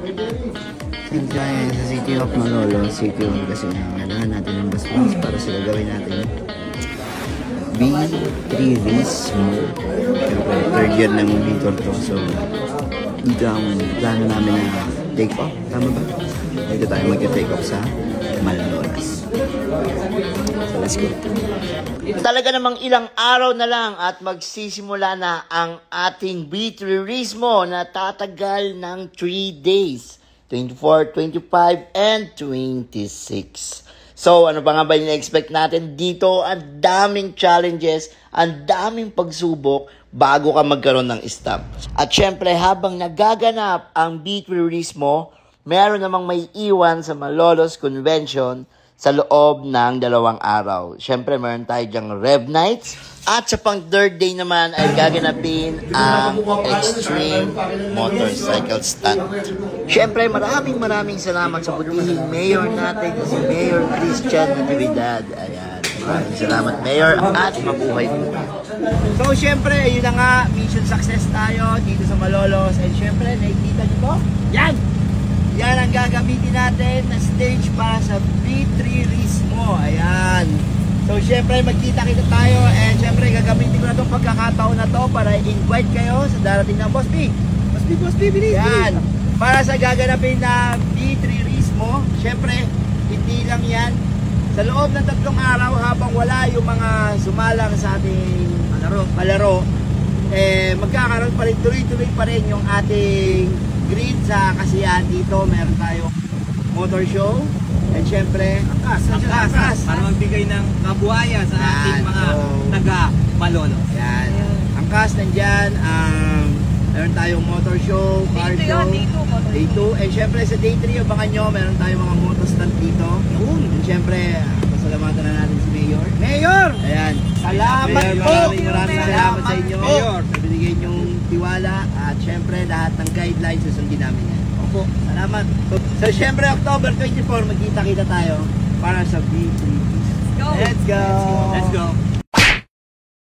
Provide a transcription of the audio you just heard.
Saan tayo sa City of Malolo, City of kasi kailangan natin ng bus para sa gagawin natin. B3 Rismo. Siyempre, third year ng Victor to. So, dito ang plano namin na take off. Tama ba? Dito tayo mag-take off sa Malolos. So, let's go. Talaga namang ilang araw na lang at magsisimula na ang ating B3 Rismo na tatagal ng 3 days. 24, 25, and 26. So, ano pa nga ba yung expect natin dito? Ang daming challenges, ang daming pagsubok bago ka magkaroon ng stop. At syempre, habang nagaganap ang B3 Rismo, meron namang may iwan sa Malolos Convention sa loob ng 2 araw. Syempre, meron tayo dyang Rev Nights. At sa pang third day naman ay gaganapin ang Extreme Motorcycle Stunt. Syempre, maraming salamat sa butihing mayor natin, si Mayor Christian Natividad. Ayan, maraming salamat Mayor at mabuhay po. So, syempre, yun na nga, mission success tayo dito sa Malolos. And syempre, nakikita nyo po? Yan! Yan ang gagamitin natin na stage para sa B3 Rismo. Ayan. So, syempre, magkita-kita tayo. And syempre, gagamitin ko na itong pagkakataon na to para invite kayo sa darating ng Boss B. Boss B, bilis. Yan. Para sa gaganapin na B3 Rismo. Syempre, hindi lang yan. Sa loob ng 3 araw, habang wala yung mga sumalang sa ating palaro, magkakaroon pa rin, tuloy-tuloy pa rin yung ating grid sa kasiyahan dito. Meron tayong motor show. And syempre, angkas. Para magbigay ng kabuhaya sa ating mga taga-Malolos. Yan. Angkas nandyan. Meron tayong motor show, car show. Day 2. And syempre sa day 3, abangan nyo, meron tayong mga motor stand dito. And syempre, pasalamatan na natin si Mayor. Mayor! Ayan. Salamat po! Maraming salamat sa inyo. Mayor, sa binigay nyong tiwala. At syempre, lahat ng guidelines susundin namin yan. Opo, salamat. So, syempre, October 24, magkita-kita tayo para sa B3. Let's go! Let's go!